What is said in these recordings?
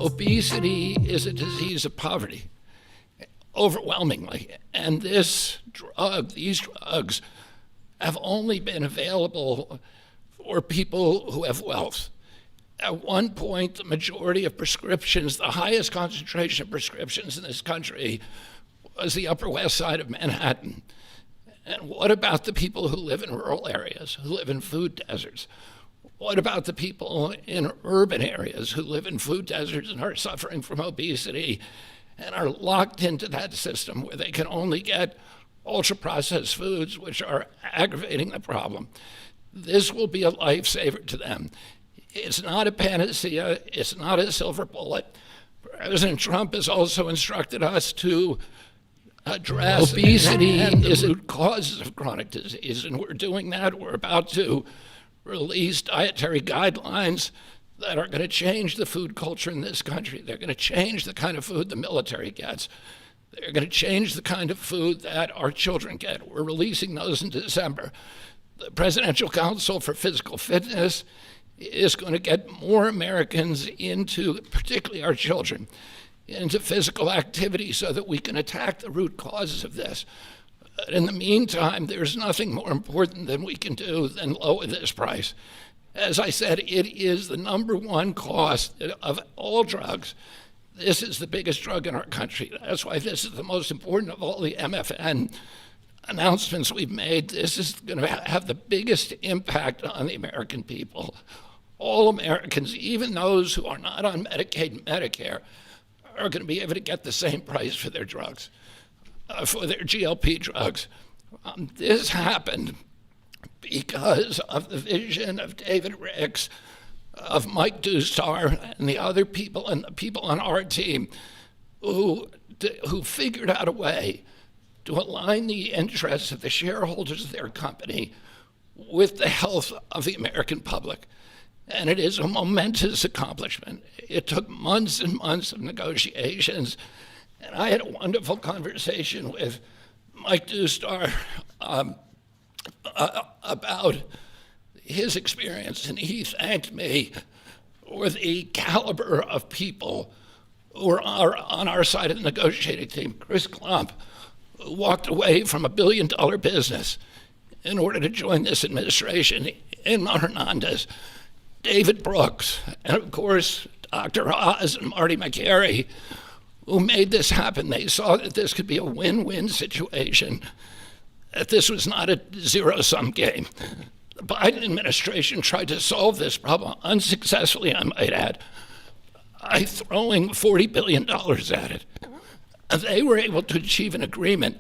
Obesity is a disease of poverty, overwhelmingly. And these drugs have only been available for people who have wealth. At one point, the majority of prescriptions, the highest concentration of prescriptions in this country, was the Upper West Side of Manhattan. And what about the people who live in rural areas, who live in food deserts? What about the people in urban areas who live in food deserts and are suffering from obesity and are locked into that system where they can only get ultra-processed foods, which are aggravating the problem? This will be a lifesaver to them. It's not a panacea. It's not a silver bullet. President Trump has also instructed us to address obesity is the root causes of chronic disease, and we're doing that. We're about to release dietary guidelines that are going to change the food culture in this country. They're going to change the kind of food the military gets. They're going to change the kind of food that our children get. We're releasing those in December. The Presidential Council for Physical Fitness is going to get more Americans into, particularly our children, into physical activity so that we can attack the root causes of this. But in the meantime, there's nothing more important than we can do than lower this price. As I said, it is the number one cost of all drugs. This is the biggest drug in our country. That's why this is the most important of all the MFN announcements we've made. This is going to have the biggest impact on the American people. All Americans, even those who are not on Medicaid and Medicare, are going to be able to get the same price for their drugs, for their GLP drugs. This happened because of the vision of David Ricks, of Mike Dustar, and the other people, and the people on our team who figured out a way to align the interests of the shareholders of their company with the health of the American public. And it is a momentous accomplishment. It took months and months of negotiations. And I had a wonderful conversation with Mike Dustar about his experience. And he thanked me for the caliber of people who are on our side of the negotiating team. Chris Klump, who walked away from $1 billion business in order to join this administration. Inma Hernandez, David Brooks, and of course, Dr. Oz and Marty McCary, who made this happen. They saw that this could be a win-win situation, that this was not a zero-sum game. The Biden administration tried to solve this problem unsuccessfully, I might add, by throwing $40 billion at it. And they were able to achieve an agreement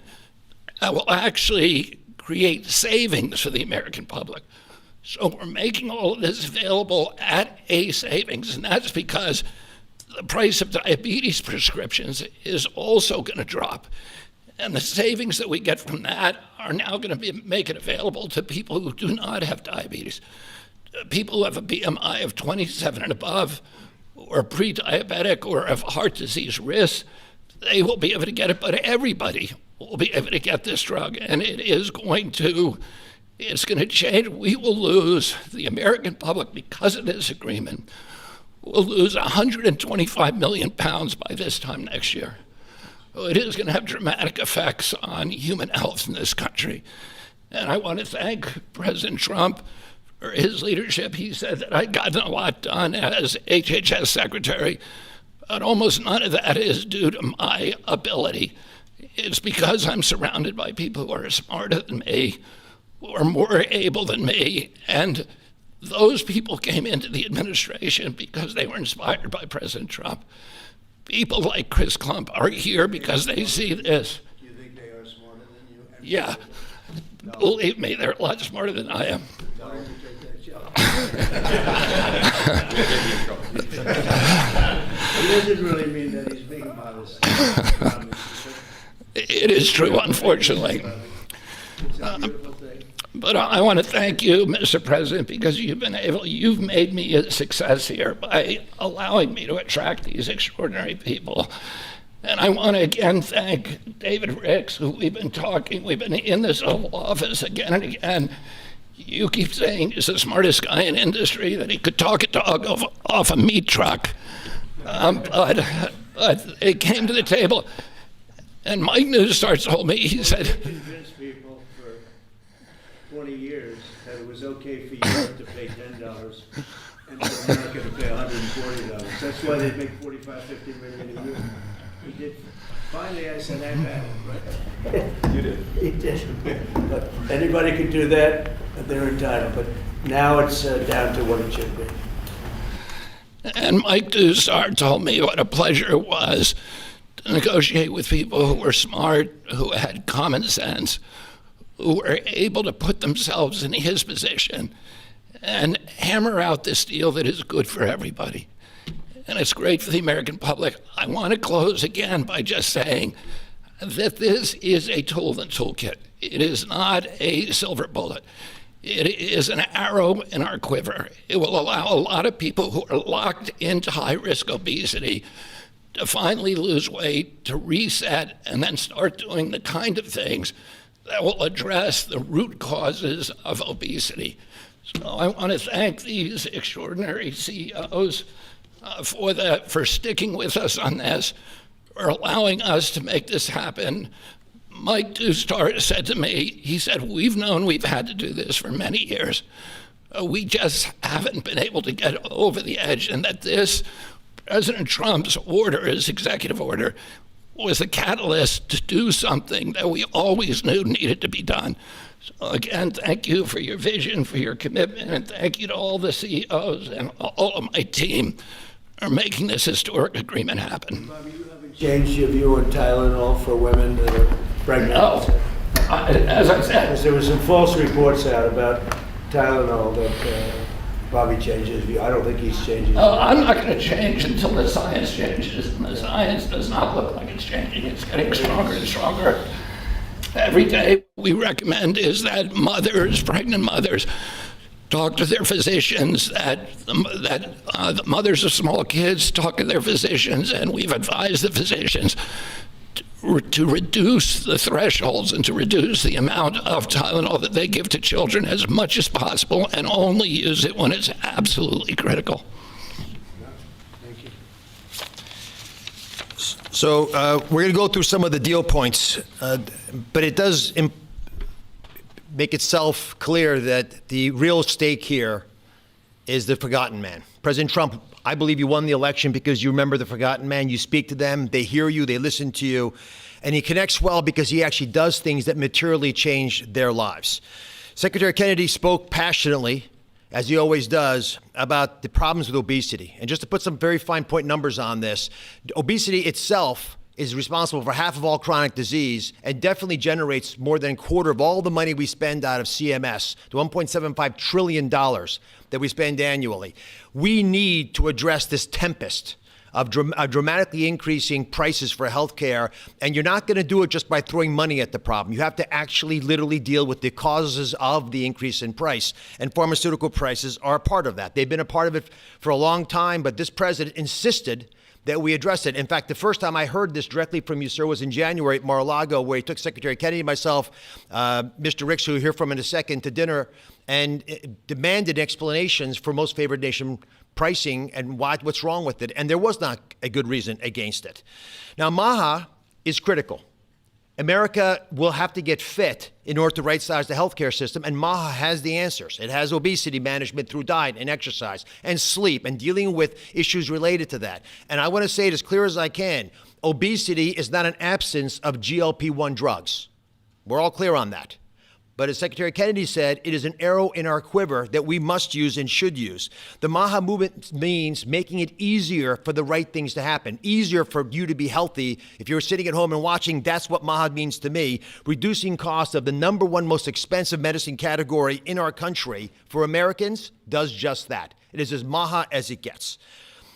that will actually create savings for the American public. So we're making all of this available at a savings, and that's because the price of diabetes prescriptions is also going to drop. And the savings that we get from that are now going to make it available to people who do not have diabetes, people who have a BMI of 27 and above, or pre-diabetic, or have heart disease risk. They will be able to get it, but everybody will be able to get this drug, and it's going to change. We will lose, the American public, because of this agreement, will lose 125 million pounds by this time next year. So it is going to have dramatic effects on human health in this country. And I want to thank President Trump for his leadership. He said that I'd gotten a lot done as HHS secretary, but almost none of that is due to my ability. It's because I'm surrounded by people who are smarter than me, who are more able than me, and those people came into the administration because they were inspired by President Trump. People like Chris Klump are here because they see this. Do you think they are smarter than you? Yeah. No. Believe me, they're a lot smarter than I am. Tell them to take that job. He doesn't really mean that he's being modest. It is true, unfortunately. It's a beautiful thing. But I want to thank you, Mr. President, because you've made me a success here by allowing me to attract these extraordinary people. And I want to again thank David Ricks, who we've been in this Oval Office again and again. You keep saying he's the smartest guy in industry, that he could talk a dog off a meat truck. But it came to the table, and Mike Newstart told me, he said, Convince people for 20 years that it was okay for Europe to pay $10 and for America to pay $140. That's why they make 45, 50 million a year. He did. Finally, I said, I've had it, right? You did. He did. But anybody could do that, they're entitled. But now it's down to what it should be. and Mike Newstart told me what a pleasure it was to negotiate with people who were smart, who had common sense, who were able to put themselves in his position and hammer out this deal that is good for everybody. And it's great for the American public. I want to close again by just saying that this is a tool in the toolkit. It is not a silver bullet. It is an arrow in our quiver. It will allow a lot of people who are locked into high-risk obesity to finally lose weight, to reset, and then start doing the kind of things that will address the root causes of obesity. So I want to thank these extraordinary CEOs for sticking with us on this, for allowing us to make this happen. Mike Newstart said to me, he said, we've known we've had to do this for many years. We just haven't been able to get over the edge, and that this President Trump's order, his executive order, was a catalyst to do something that we always knew needed to be done. So again, thank you for your vision, for your commitment, and thank you to all the CEOs and all of my team for making this historic agreement happen. Bobby, you haven't changed your view on Tylenol for women that are pregnant? No, as I said, Because there were some false reports out about Tylenol that Bobby changed his view. I don't think he's changing. I'm not going to change until the science changes, and the science does not look like it's changing. It's getting stronger and stronger. Every day we recommend is that mothers, pregnant mothers, talk to their physicians, that the mothers of small kids talk to their physicians, and we've advised the physicians to reduce the thresholds and to reduce the amount of Tylenol that they give to children as much as possible, and only use it when it's absolutely critical. Thank you. So we're going to go through some of the deal points, but it does make itself clear that the real stake here is the forgotten man. President Trump, I believe you won the election because you remember the forgotten man. You speak to them, they hear you, they listen to you, and he connects well because he actually does things that materially change their lives. Secretary Kennedy spoke passionately, as he always does, about the problems with obesity. And just to put some very fine point numbers on this, obesity itself is responsible for half of all chronic disease and definitely generates more than a quarter of all the money we spend out of CMS, the $1.75 trillion that we spend annually. We need to address this tempest of dramatically increasing prices for healthcare, and you're not going to do it just by throwing money at the problem. You have to actually literally deal with the causes of the increase in price, and pharmaceutical prices are a part of that. They've been a part of it for a long time, but this president insisted that we address it. In fact, the first time I heard this directly from you, sir, was in January at Mar-a-Lago, where he took Secretary Kennedy, myself, Mr. Ricks, who you'll hear from in a second, to dinner, and demanded explanations for most favored nation pricing and what's wrong with it. And there was not a good reason against it. Now, MAHA is critical. America will have to get fit in order to right-size the healthcare system, and MAHA has the answers. It has obesity management through diet and exercise and sleep and dealing with issues related to that. And I want to say it as clear as I can, obesity is not an absence of GLP-1 drugs. We're all clear on that. But as Secretary Kennedy said, it is an arrow in our quiver that we must use and should use. The MAHA movement means making it easier for the right things to happen, easier for you to be healthy. If you're sitting at home and watching, that's what MAHA means to me. Reducing costs of the number one most expensive medicine category in our country for Americans does just that. It is as MAHA as it gets.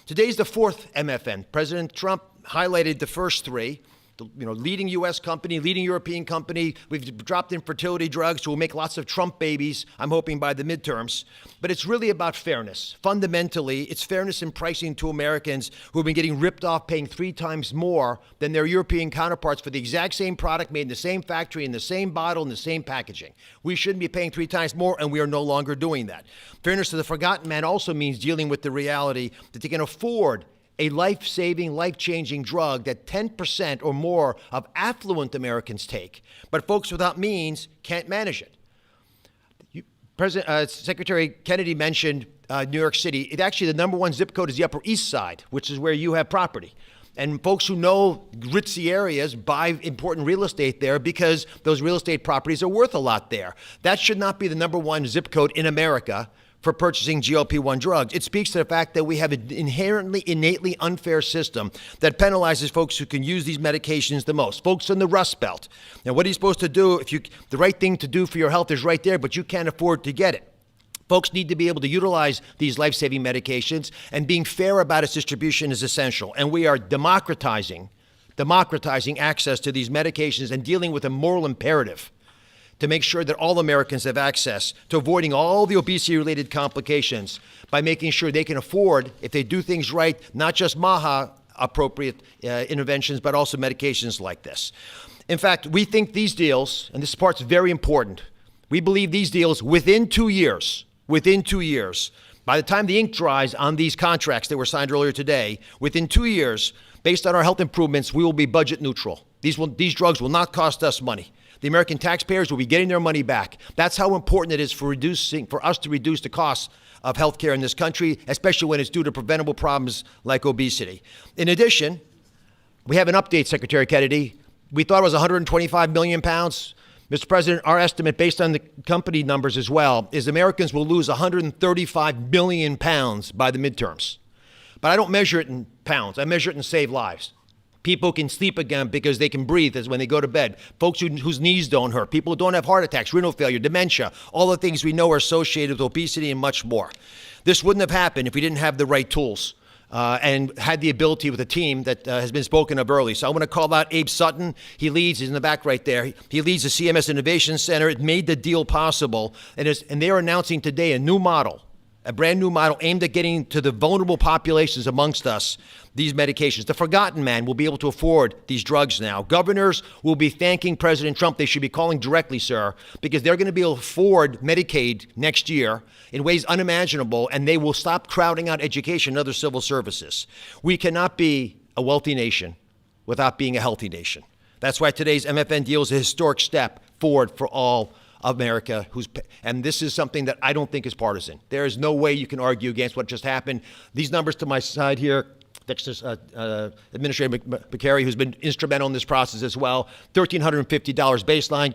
Today's the fourth MFN. President Trump highlighted the first three. Leading U.S. company, leading European company. We've dropped in fertility drugs, so we'll make lots of Trump babies, I'm hoping, by the midterms. But it's really about fairness. Fundamentally, it's fairness in pricing to Americans who have been getting ripped off, paying 3 times more than their European counterparts for the exact same product made in the same factory, in the same bottle, in the same packaging. We shouldn't be paying 3 times more, and we are no longer doing that. Fairness to the forgotten man also means dealing with the reality that they can afford a life-saving, life-changing drug that 10% or more of affluent Americans take, but folks without means can't manage it. Secretary Kennedy mentioned New York City. Actually, the number one zip code is the Upper East Side, which is where you have property. And folks who know ritzy areas buy important real estate there because those real estate properties are worth a lot there. That should not be the number one zip code in America for purchasing GLP-1 drugs. It speaks to the fact that we have an innately unfair system that penalizes folks who can use these medications the most, folks in the Rust Belt. Now, what are you supposed to do if the right thing to do for your health is right there, but you can't afford to get it? Folks need to be able to utilize these life-saving medications, and being fair about its distribution is essential. And we are democratizing access to these medications and dealing with a moral imperative to make sure that all Americans have access to avoiding all the obesity-related complications by making sure they can afford, if they do things right, not just MAHA-appropriate interventions, but also medications like this. In fact, we think these deals, and this part's very important, we believe these deals within 2 years, by the time the ink dries on these contracts that were signed earlier today, within 2 years, based on our health improvements, we will be budget neutral. These drugs will not cost us money. The American taxpayers will be getting their money back. That's how important it is for us to reduce the costs of healthcare in this country, especially when it's due to preventable problems like obesity. In addition, we have an update, Secretary Kennedy. We thought it was 125 million pounds. Mr. President, our estimate, based on the company numbers as well, is Americans will lose 135 million pounds by the midterms. But I don't measure it in pounds. I measure it in saved lives. People can sleep again because they can breathe as when they go to bed. Folks whose knees don't hurt. People who don't have heart attacks, renal failure, dementia, all the things we know are associated with obesity and much more. This wouldn't have happened if we didn't have the right tools and had the ability with a team that has been spoken of early. So I want to call out Abe Sutton. He's in the back right there. He leads the CMS Innovation Center. It made the deal possible. And they're announcing today a new model, a brand new model aimed at getting to the vulnerable populations amongst us these medications. The forgotten man will be able to afford these drugs now. Governors will be thanking President Trump. They should be calling directly, sir, because they're going to be able to afford Medicaid next year in ways unimaginable, and they will stop crowding out education and other civil services. We cannot be a wealthy nation without being a healthy nation. That's why today's MFN deal is a historic step forward for all America, and this is something that I don't think is partisan. There is no way you can argue against what just happened. These numbers to my side here, that's Administrator McCary, who's been instrumental in this process as well. $1,350 baseline.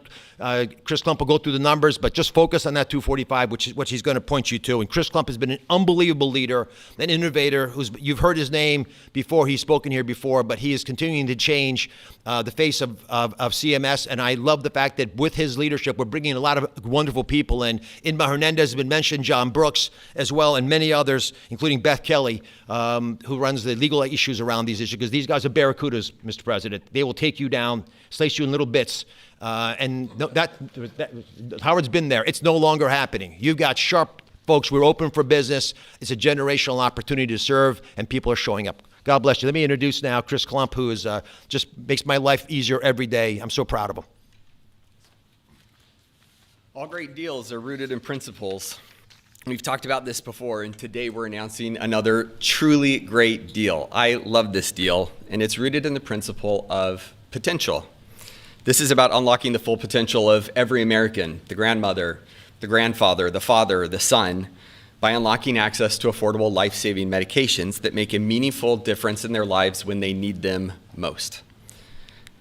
Chris Klump will go through the numbers, but just focus on that $245, which is what he's going to point you to. And Chris Klump has been an unbelievable leader, an innovator. You've heard his name before. He's spoken here before, but he is continuing to change the face of CMS. And I love the fact that with his leadership, we're bringing a lot of wonderful people in. Inma Hernandez has been mentioned, John Brooks as well, and many others, including Beth Kelly, who runs the legal issues around these issues, because these guys are barracudas, Mr. President. They will take you down, slice you in little bits. Howard's been there. It's no longer happening. You've got sharp folks. We're open for business. It's a generational opportunity to serve, and people are showing up. God bless you. Let me introduce now Chris Klump, who is just makes my life easier every day. I'm so proud of him. All great deals are rooted in principles. We've talked about this before, and today we're announcing another truly great deal. I love this deal, and it's rooted in the principle of potential. This is about unlocking the full potential of every American, the grandmother, the grandfather, the father, the son, by unlocking access to affordable life-saving medications that make a meaningful difference in their lives when they need them most.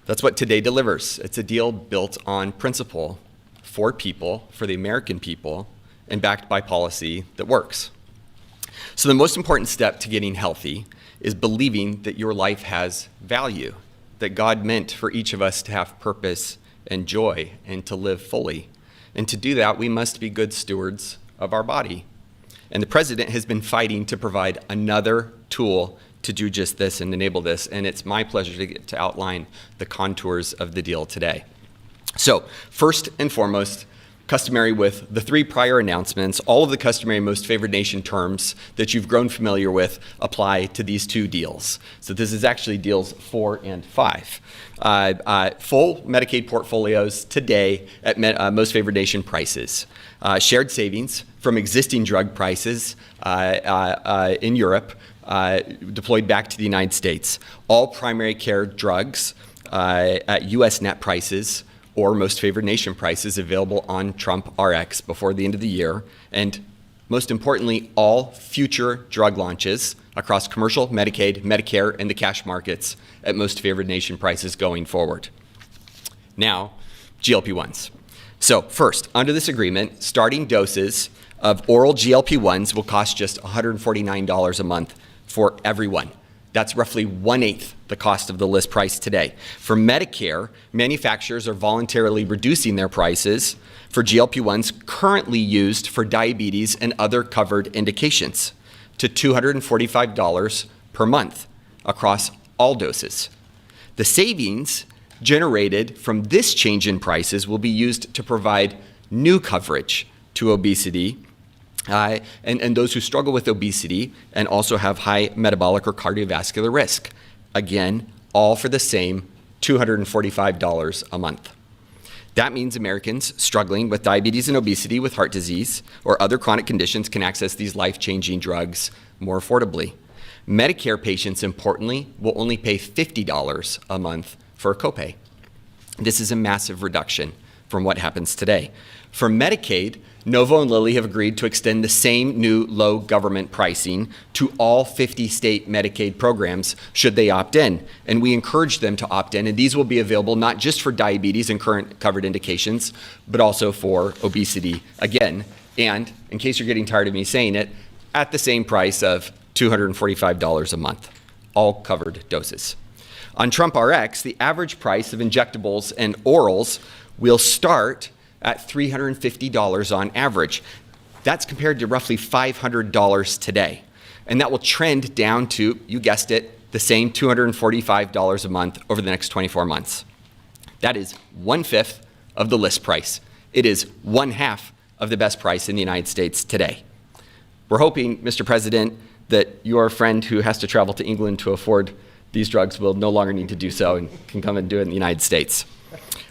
That's what today delivers. It's a deal built on principle for people, for the American people, and backed by policy that works. So the most important step to getting healthy is believing that your life has value, that God meant for each of us to have purpose and joy and to live fully. And to do that, we must be good stewards of our body. And the president has been fighting to provide another tool to do just this and enable this. And it's my pleasure to get to outline the contours of the deal today. So first and foremost, customary with the three prior announcements, all of the customary most favored nation terms that you've grown familiar with apply to these two deals. So this is actually deals 4 and 5. Full Medicaid portfolios today at most favored nation prices. Shared savings from existing drug prices in Europe deployed back to the United States. All primary care drugs at U.S. net prices or most favored nation prices available on Trump RX before the end of the year. And most importantly, all future drug launches across commercial, Medicaid, Medicare, and the cash markets at most favored nation prices going forward. Now, GLP-1s. So first, under this agreement, starting doses of oral GLP-1s will cost just $149 a month for everyone. That's roughly 1/8 the cost of the list price today. For Medicare, manufacturers are voluntarily reducing their prices for GLP-1s currently used for diabetes and other covered indications to $245 per month across all doses. The savings generated from this change in prices will be used to provide new coverage to obesity and those who struggle with obesity and also have high metabolic or cardiovascular risk. Again, all for the same $245 a month. That means Americans struggling with diabetes and obesity, with heart disease, or other chronic conditions can access these life-changing drugs more affordably. Medicare patients, importantly, will only pay $50 a month for a copay. This is a massive reduction from what happens today. For Medicaid, Novo and Lilly have agreed to extend the same new low government pricing to all 50 state Medicaid programs should they opt in. And we encourage them to opt in, and these will be available not just for diabetes and current covered indications, but also for obesity again. And in case you're getting tired of me saying it, at the same price of $245 a month, all covered doses. On Trump RX, the average price of injectables and orals will start at $350 on average. That's compared to roughly $500 today. And that will trend down to, you guessed it, the same $245 a month over the next 24 months. That is 1/5 of the list price. It is 1/2 of the best price in the United States today. We're hoping, Mr. President, that your friend who has to travel to England to afford these drugs will no longer need to do so and can come and do it in the United States.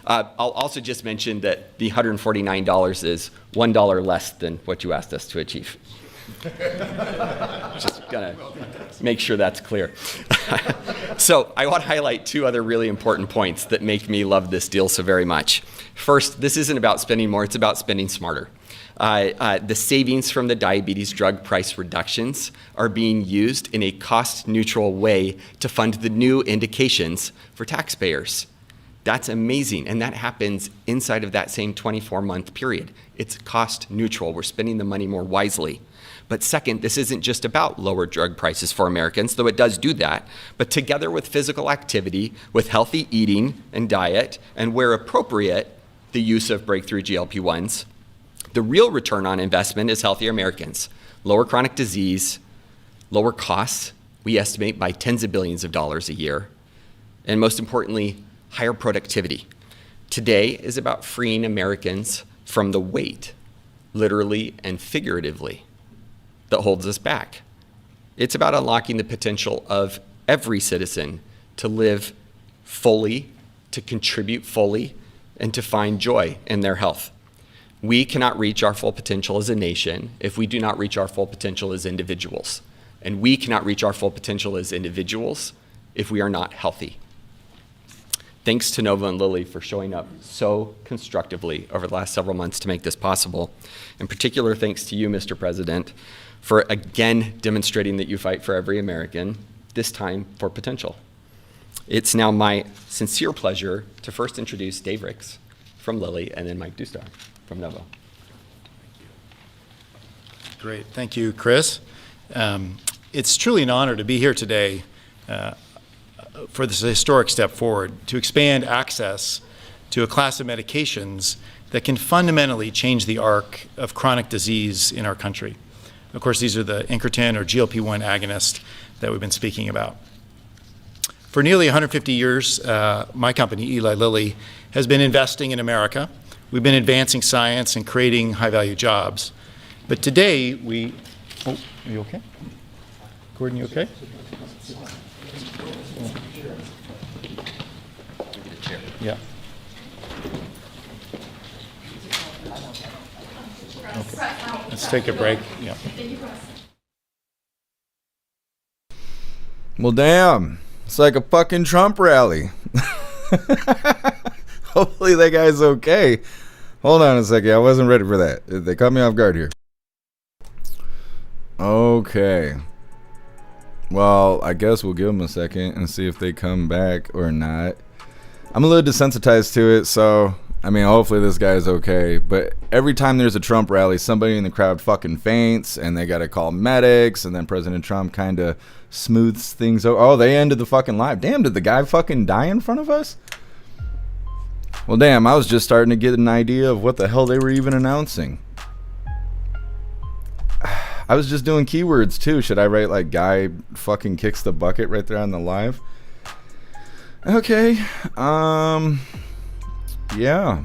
I'll also just mention that the $149 is $1 less than what you asked us to achieve. Just gonna make sure that's clear. So I want to highlight two other really important points that make me love this deal so very much. First, this isn't about spending more, it's about spending smarter. The savings from the diabetes drug price reductions are being used in a cost-neutral way to fund the new indications for taxpayers. That's amazing, and that happens inside of that same 24-month period. It's cost-neutral. We're spending the money more wisely. But second, this isn't just about lower drug prices for Americans, though it does do that, but together with physical activity, with healthy eating and diet, and where appropriate, the use of breakthrough GLP-1s, the real return on investment is healthier Americans, lower chronic disease, lower costs, we estimate by tens of billions of dollars a year, and most importantly, higher productivity. Today is about freeing Americans from the weight, literally and figuratively, that holds us back. It's about unlocking the potential of every citizen to live fully, to contribute fully, and to find joy in their health. We cannot reach our full potential as a nation if we do not reach our full potential as individuals. And we cannot reach our full potential as individuals if we are not healthy. Thanks to Novo and Lilly for showing up so constructively over the last several months to make this possible. In particular, thanks to you, Mr. President, for again demonstrating that you fight for every American, this time for potential. It's now my sincere pleasure to first introduce Dave Ricks from Lilly and then Mike Dustar from Novo. Great. Thank you, Chris. It's truly an honor to be here today for this historic step forward to expand access to a class of medications that can fundamentally change the arc of chronic disease in our country. Of course, these are the incretin or GLP-1 agonist that we've been speaking about. For nearly 150 years, my company, Eli Lilly, has been investing in America. We've been advancing science and creating high-value jobs. But today, are you okay? Gordon, you okay? Yeah. Okay. Let's take a break. Yeah. Well, damn. It's like a fucking Trump rally. Hopefully that guy's okay. Hold on a second. I wasn't ready for that. They caught me off guard here. Okay. Well, I guess we'll give them a second and see if they come back or not. I'm a little desensitized to it, so I mean, hopefully this guy's okay. But every time there's a Trump rally, somebody in the crowd fucking faints, and they got to call medics, and then President Trump kind of smooths things over. Oh, they ended the fucking live. Damn, did the guy fucking die in front of us? Well, damn, I was just starting to get an idea of what the hell they were even announcing. I was just doing keywords too. Should I write like guy fucking kicks the bucket right there on the live? Okay. Yeah.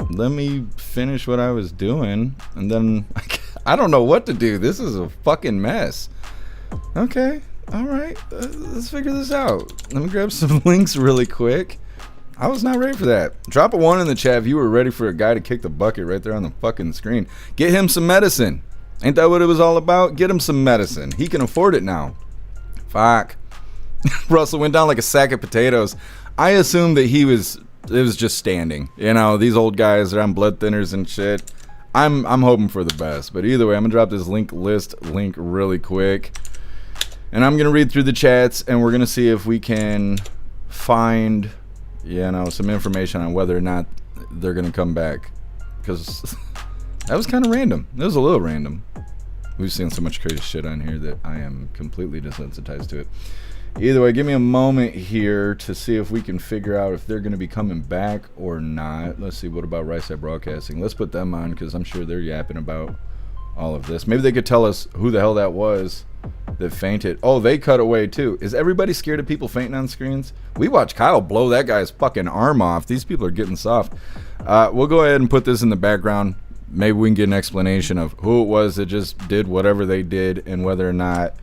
Let me finish what I was doing, and then I don't know what to do. This is a fucking mess. Okay. All right. Let's figure this out. Let me grab some links really quick. I was not ready for that. Drop a 1 in the chat if you were ready for a guy to kick the bucket right there on the fucking screen. Get him some medicine. Ain't that what it was all about? Get him some medicine. He can afford it now. Fuck. Russell went down like a sack of potatoes. I assumed that it was just standing. You know, these old guys are on blood thinners and shit. I'm hoping for the best. But either way, I'm gonna drop this link really quick. And I'm gonna read through the chats, and we're gonna see if we can find, you know, some information on whether or not they're gonna come back. Because that was kind of random. It was a little random. We've seen so much crazy shit on here that I am completely desensitized to it. Either way, give me a moment here to see if we can figure out if they're going to be coming back or not. Let's see, what about Rice Broadcasting? Let's put them on, because I'm sure they're yapping about all of this. Maybe they could tell us who the hell that was that fainted. Oh, they cut away too. Is everybody scared of people fainting on screens? We watched Kyle blow that guy's fucking arm off. These people are getting soft. We'll go ahead and put this in the background. Maybe we can get an explanation of who it was that just did whatever they did, and whether or not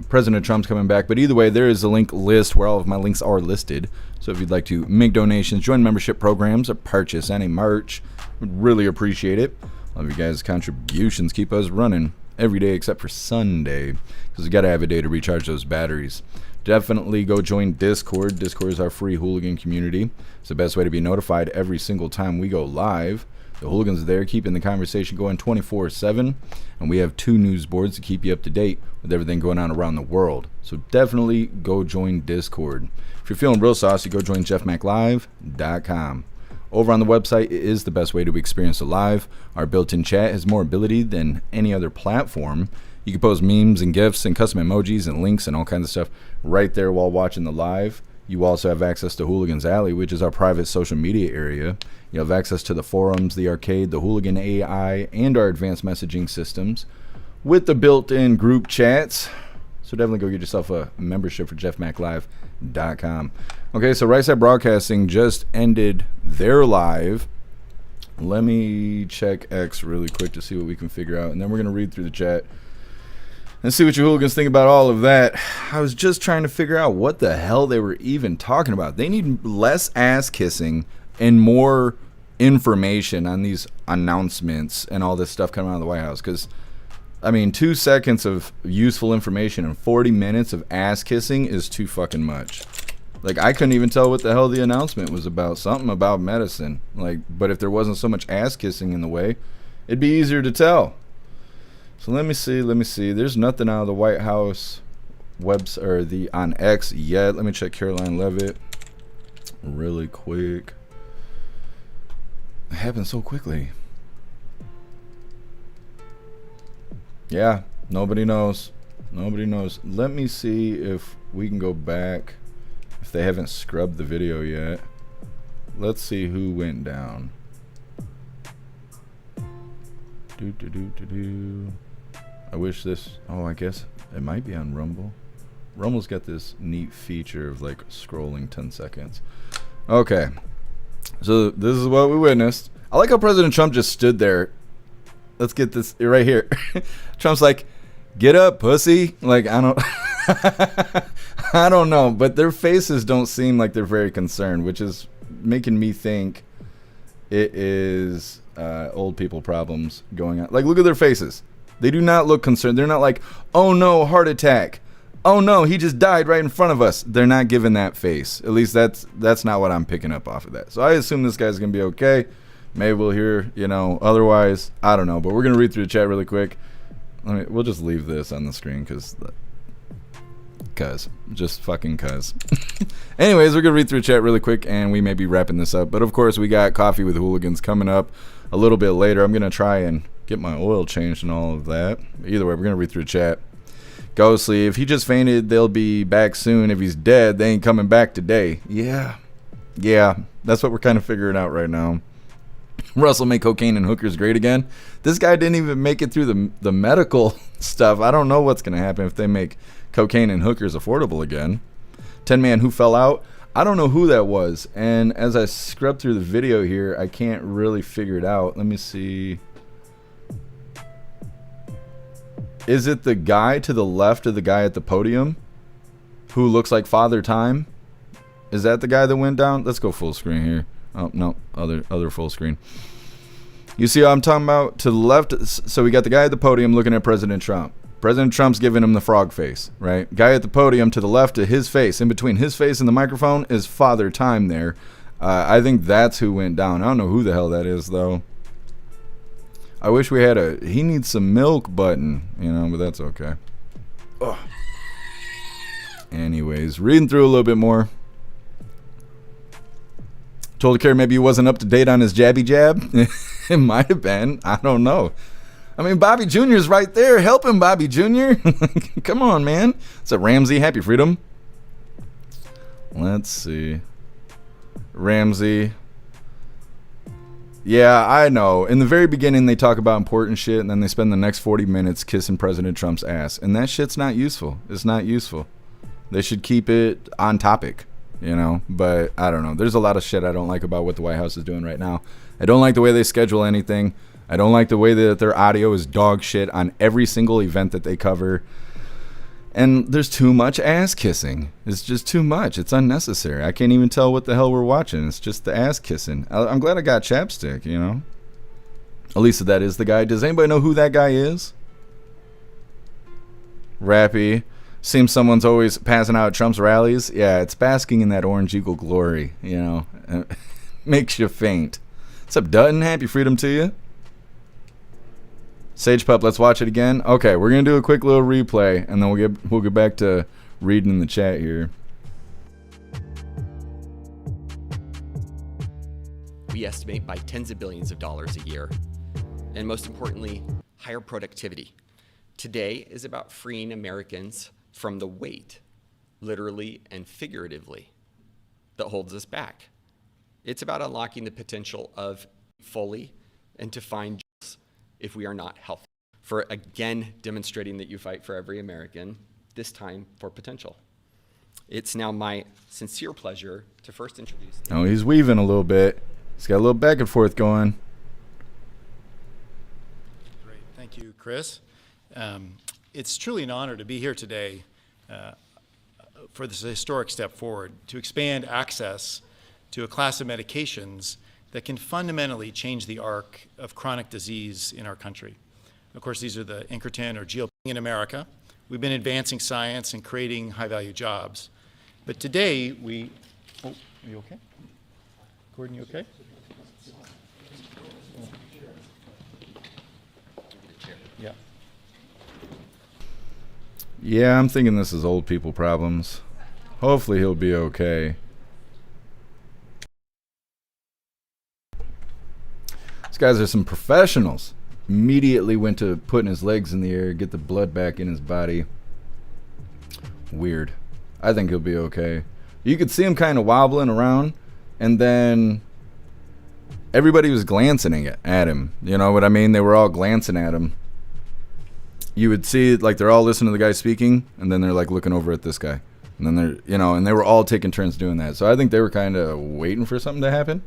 President Trump's coming back. But either way, there is a link list where all of my links are listed. So if you'd like to make donations, join membership programs, or purchase any merch, would really appreciate it. Love you guys' contributions. Keep us running every day except for Sunday, because we got to have a day to recharge those batteries. Definitely go join Discord. Discord is our free hooligan community. It's the best way to be notified every single time we go live. The Hooligans are there keeping the conversation going 24/7, and we have 2 news boards to keep you up to date with everything going on around the world. So definitely go join Discord. If you're feeling real saucy, go join jeffmaclive.com. Over on the website, it is the best way to experience the live. Our built-in chat has more ability than any other platform. You can post memes and GIFs and custom emojis and links and all kinds of stuff right there while watching the live. You also have access to Hooligans Alley, which is our private social media area. You have access to the forums, the arcade, the Hooligan AI, and our advanced messaging systems with the built-in group chats. So definitely go get yourself a membership for jeffmaclive.com. Okay, so Rice Broadcasting just ended their live. Let me check X really quick to see what we can figure out, and then we're going to read through the chat and see what you hooligans think about all of that. I was just trying to figure out what the hell they were even talking about. They need less ass kissing and more information on these announcements and all this stuff coming out of the White House. Because, I mean, 2 seconds of useful information and 40 minutes of ass kissing is too fucking much. Like, I couldn't even tell what the hell the announcement was about. Something about medicine. Like, but if there wasn't so much ass kissing in the way, it'd be easier to tell. So let me see. There's nothing out of the White House or the on X yet. Let me check Caroline Leavitt really quick. It happened so quickly. Yeah, nobody knows. Let me see if we can go back, if they haven't scrubbed the video yet. Let's see who went down. I wish this, I guess it might be on Rumble. Rumble's got this neat feature of like scrolling 10 seconds. Okay, so this is what we witnessed. I like how President Trump just stood there. Let's get this right here. Trump's like, get up, pussy. Like, I don't know, but their faces don't seem like they're very concerned, which is making me think it is old people problems going on. Like, look at their faces. They do not look concerned. They're not like, oh no, heart attack. oh no, he just died right in front of us. They're not giving that face. At least that's not what I'm picking up off of that. So I assume this guy's gonna be okay. Maybe we'll hear, otherwise, I don't know. But we're gonna read through the chat really quick. We'll just leave this on the screen cause just fucking cuz. Anyways, we're gonna read through the chat really quick and we may be wrapping this up. But of course we got Coffee with Hooligans coming up a little bit later. I'm gonna try and get my oil changed and all of that. Either way, we're gonna read through the chat. Ghostly, if he just fainted, they'll be back soon. If he's dead, they ain't coming back today. Yeah, that's what we're kind of figuring out right now. Russell, make cocaine and hookers great again. This guy didn't even make it through the medical stuff. I don't know what's going to happen if they make cocaine and hookers affordable again. 10 Man Who Fell Out. I don't know who that was. And as I scrub through the video here, I can't really figure it out. Let me see. Is it the guy to the left of the guy at the podium who looks like Father Time? Is that the guy that went down? Let's go full screen here. Oh, no, other full screen. You see what I'm talking about? To the left, so we got the guy at the podium looking at President Trump. President Trump's giving him the frog face, right? Guy at the podium to the left of his face, in between his face and the microphone is Father Time there. I think that's who went down. I don't know who the hell that is, though. I wish we had he needs some milk button, but that's okay. Ugh. Anyways, reading through a little bit more. Told Kerry maybe he wasn't up to date on his jabby jab. It might have been. I don't know. I mean, Bobby Jr.'s right there. Help him, Bobby Jr. Come on, man. What's up, Ramsey? Happy Freedom. Let's see. Ramsey. Yeah, I know. In the very beginning, they talk about important shit, and then they spend the next 40 minutes kissing President Trump's ass. And that shit's not useful. It's not useful. They should keep it on topic, But I don't know. There's a lot of shit I don't like about what the White House is doing right now. I don't like the way they schedule anything. I don't like the way that their audio is dog shit on every single event that they cover. And there's too much ass kissing. It's just too much. It's unnecessary. I can't even tell what the hell we're watching. It's just the ass kissing. I'm glad I got chapstick, At least that is the guy. Does anybody know who that guy is? Rappy. Seems someone's always passing out at Trump's rallies. Yeah, it's basking in that orange eagle glory, Makes you faint. What's up, Dutton? Happy Freedom to you. Sage Pup, let's watch it again. Okay, we're gonna do a quick little replay, and then we'll get back to reading in the chat here. We estimate by tens of billions of dollars a year, and most importantly, higher productivity. Today is about freeing Americans from the weight, literally and figuratively, that holds us back. It's about unlocking the potential of fully and to find jobs if we are not healthy. For again demonstrating that you fight for every American, this time for potential. It's now my sincere pleasure to first introduce. Oh, he's weaving a little bit. He's got a little back and forth going. Great, thank you, Chris. It's truly an honor to be here today for this historic step forward to expand access to a class of medications that can fundamentally change the arc of chronic disease in our country. Of course, these are the incretin or GLP in America. We've been advancing science and creating high-value jobs. But today, oh, are you okay? Gordon, you okay? Yeah. Yeah, I'm thinking this is old people problems. Hopefully he'll be okay. These guys are some professionals. Immediately went to putting his legs in the air, get the blood back in his body. Weird. I think he'll be okay. You could see him kind of wobbling around, and then everybody was glancing at him. You know what I mean? They were all glancing at him. You would see, like, they're all listening to the guy speaking, and then they're, like, looking over at this guy. And then they're, and they were all taking turns doing that. So I think they were kind of waiting for something to happen.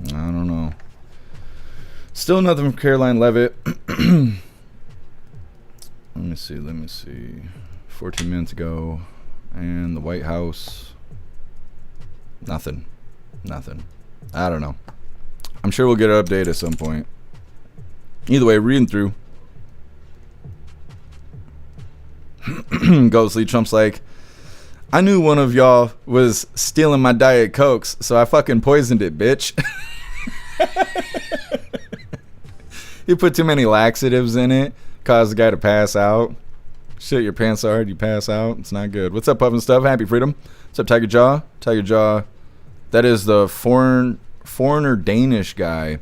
I don't know. Still nothing from Caroline Levitt. Let me see. 14 minutes ago. And the White House. Nothing. I don't know. I'm sure we'll get an update at some point. Either way, reading through. Ghostly Trump's like, I knew one of y'all was stealing my Diet Cokes, so I fucking poisoned it, bitch. You put too many laxatives in it, cause the guy to pass out. Shit your pants so hard you pass out. It's not good. What's up, Puff and Stuff? Happy Freedom. What's up, Tiger Jaw? Tiger Jaw. That is the foreigner Danish guy.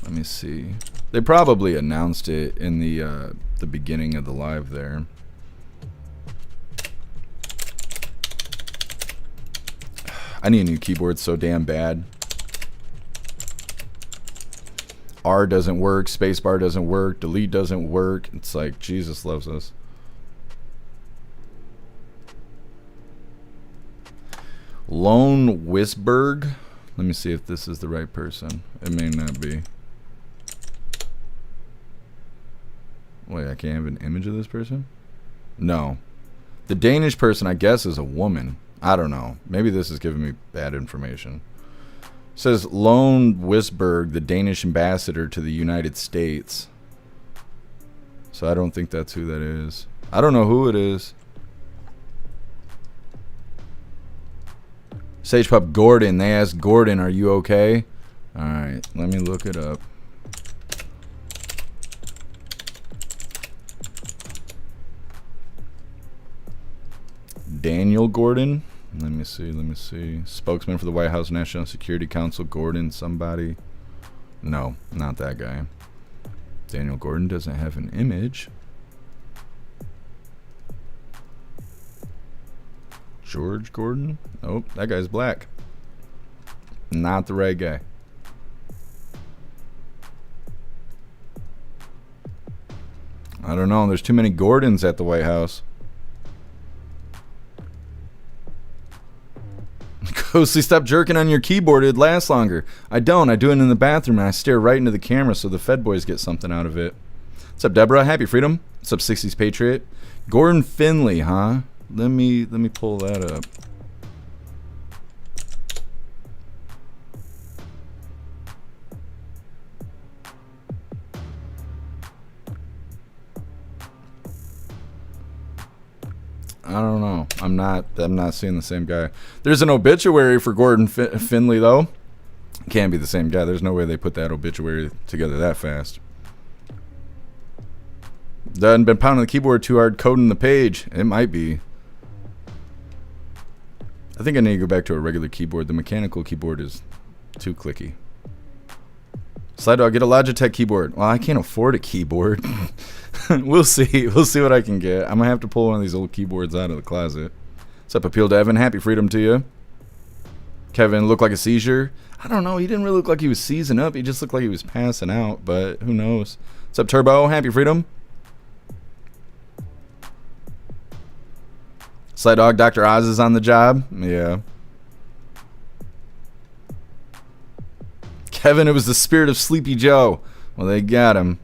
Let me see. They probably announced it in the beginning of the live there. I need a new keyboard so damn bad. R doesn't work, spacebar doesn't work, delete doesn't work. It's like Jesus loves us. Lone Wisberg. Let me see if this is the right person. It may not be. Wait, I can't have an image of this person? No. The Danish person, I guess, is a woman. I don't know. Maybe this is giving me bad information. It says Lone Wisberg, the Danish ambassador to the United States. So I don't think that's who that is. I don't know who it is. Sage Pup Gordon. They asked Gordon, are you okay? Alright, let me look it up. Daniel Gordon. Let me see. Spokesman for the White House National Security Council, Gordon, somebody. No, not that guy. Daniel Gordon doesn't have an image. George Gordon? Nope, that guy's black. Not the right guy. I don't know. There's too many Gordons at the White House. Ghostly, stop jerking on your keyboard. It'd last longer. I don't. I do it in the bathroom and I stare right into the camera so the Fed boys get something out of it. What's up, Deborah? Happy Freedom. What's up, 60s Patriot? Gordon Finley, huh? Let me pull that up. I don't know. I'm not seeing the same guy. There's an obituary for Gordon Finley though. Can't be the same guy. There's no way they put that obituary together that fast. Done been pounding the keyboard too hard coding the page. It might be. I think I need to go back to a regular keyboard. The mechanical keyboard is too clicky. Slide Dog, get a Logitech keyboard. Well, I can't afford a keyboard. We'll see. We'll see what I can get. I'm going to have to pull one of these old keyboards out of the closet. What's up, Appeal to Evan? Happy Freedom to you. Kevin looked like a seizure. I don't know. He didn't really look like he was seizing up. He just looked like he was passing out, but who knows. What's up, Turbo? Happy Freedom. Slide Dog, Dr. Oz is on the job. Yeah. Kevin, it was the spirit of Sleepy Joe. Well, they got him.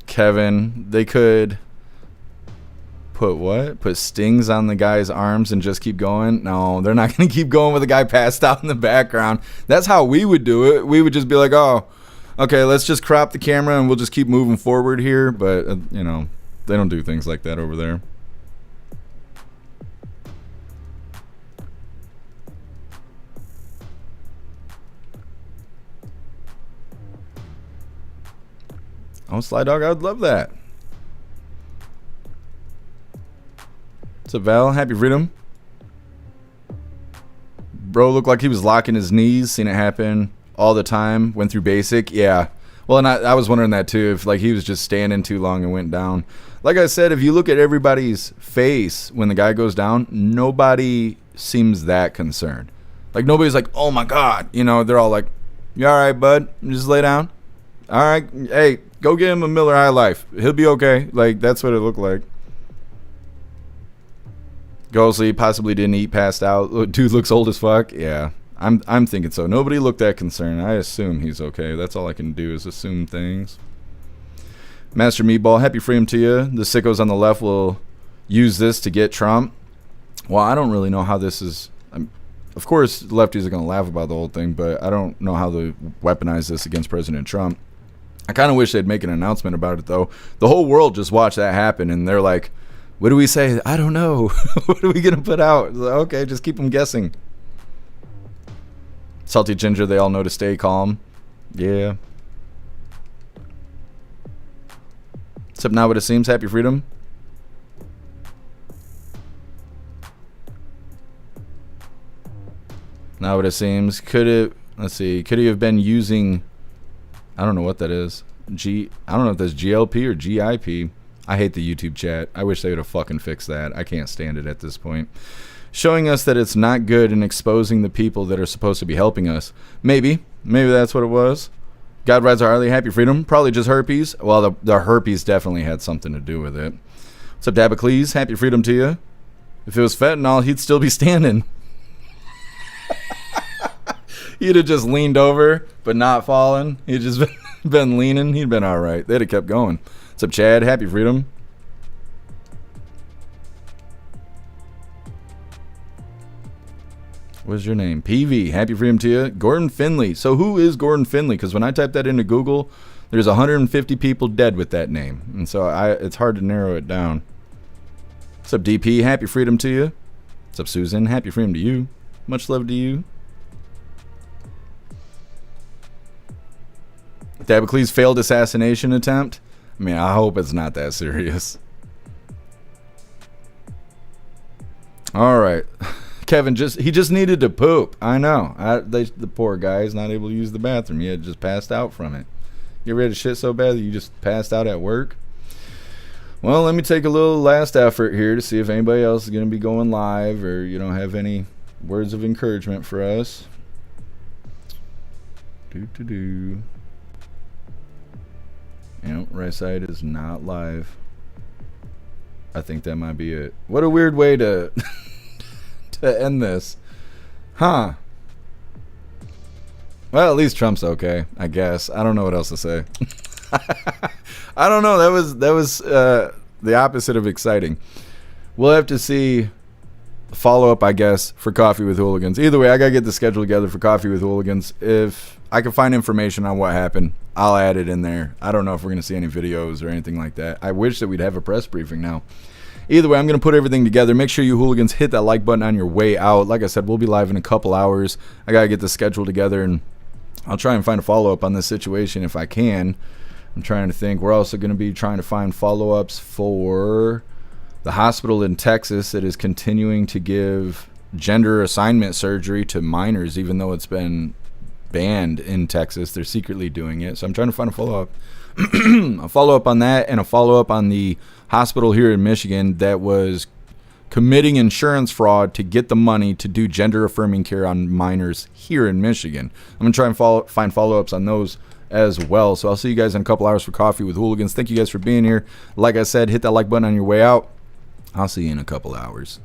Kevin, they could put what? Put stings on the guy's arms and just keep going? No, they're not going to keep going with the guy passed out in the background. That's how we would do it. We would just be like, oh, okay, let's just crop the camera and we'll just keep moving forward here. But, you know, they don't do things like that over there. Oh, Sly Dog, I would love that. What's up, Val? Happy Freedom. Bro looked like he was locking his knees. Seen it happen all the time. Went through basic. Yeah. Well, and I was wondering that too. If like he was just standing too long and went down. Like I said, if you look at everybody's face when the guy goes down, nobody seems that concerned. Like nobody's like, oh my God. You know, they're all like, you all right, bud? Just lay down. All right. Hey, go get him a Miller High Life. He'll be okay. Like, that's what it looked like. Ghostly possibly didn't eat, passed out. Dude looks old as fuck. Yeah, I'm thinking so. Nobody looked that concerned. I assume he's okay. That's all I can do is assume things. Master Meatball, happy freedom to you. The sickos on the left will use this to get Trump. Well, I don't really know how this is. Of course, lefties are going to laugh about the whole thing, but I don't know how to weaponize this against President Trump. I kind of wish they'd make an announcement about it, though. The whole world just watched that happen, and they're like, what do we say? I don't know. What are we going to put out? Like, okay, just keep them guessing. Salty Ginger, they all know to stay calm. Yeah. Except not what it seems. Happy Freedom. Not what it seems. Could it, let's see, could he have been using, I don't know what that is. I don't know if that's GLP or GIP. I hate the YouTube chat. I wish they would have fucking fixed that. I can't stand it at this point. Showing us that it's not good and exposing the people that are supposed to be helping us. Maybe that's what it was. God rides our Harley. Happy Freedom. Probably just herpes. Well, the herpes definitely had something to do with it. What's up, Dabacles? Happy Freedom to you. If it was fentanyl, he'd still be standing. He'd have just leaned over, but not fallen. He'd just been leaning. He'd been all right. They'd have kept going. What's up, Chad? Happy Freedom. What's your name? PV. Happy Freedom to you. Gordon Finley. So who is Gordon Finley? Because when I type that into Google, there's 150 people dead with that name. And so it's hard to narrow it down. What's up, DP? Happy Freedom to you. What's up, Susan? Happy Freedom to you. Much love to you. Dabacles' failed assassination attempt. I mean, I hope it's not that serious. All right. Kevin, he just needed to poop. I know. The poor guy is not able to use the bathroom. He had just passed out from it. You ready to shit so bad that you just passed out at work? Well, let me take a little last effort here to see if anybody else is going to be going live or you don't have any words of encouragement for us. Right side is not live. I think that might be it. What a weird way to to end this. Huh. Well, at least Trump's okay, I guess. I don't know what else to say. I don't know. That was the opposite of exciting. We'll have to see follow up, I guess, for Coffee with Hooligans. Either way, I gotta get the schedule together for Coffee with Hooligans. If I can find information on what happened, I'll add it in there. I don't know if we're gonna see any videos or anything like that. I wish that we'd have a press briefing now. Either way, I'm gonna put everything together. Make sure you hooligans hit that like button on your way out. Like I said, we'll be live in a couple hours. I gotta get the schedule together, and I'll try and find a follow up on this situation if I can. I'm trying to think. We're also going to be trying to find follow-ups for the hospital in Texas that is continuing to give gender assignment surgery to minors, even though it's been banned in Texas. They're secretly doing it. So I'm trying to find a follow-up. A follow-up on that and a follow-up on the hospital here in Michigan that was committing insurance fraud to get the money to do gender-affirming care on minors here in Michigan. I'm going to try and find follow-ups on those as well. So I'll see you guys in a couple hours for Coffee with Hooligans. Thank you guys for being here. Like I said, hit that like button on your way out. I'll see you in a couple hours.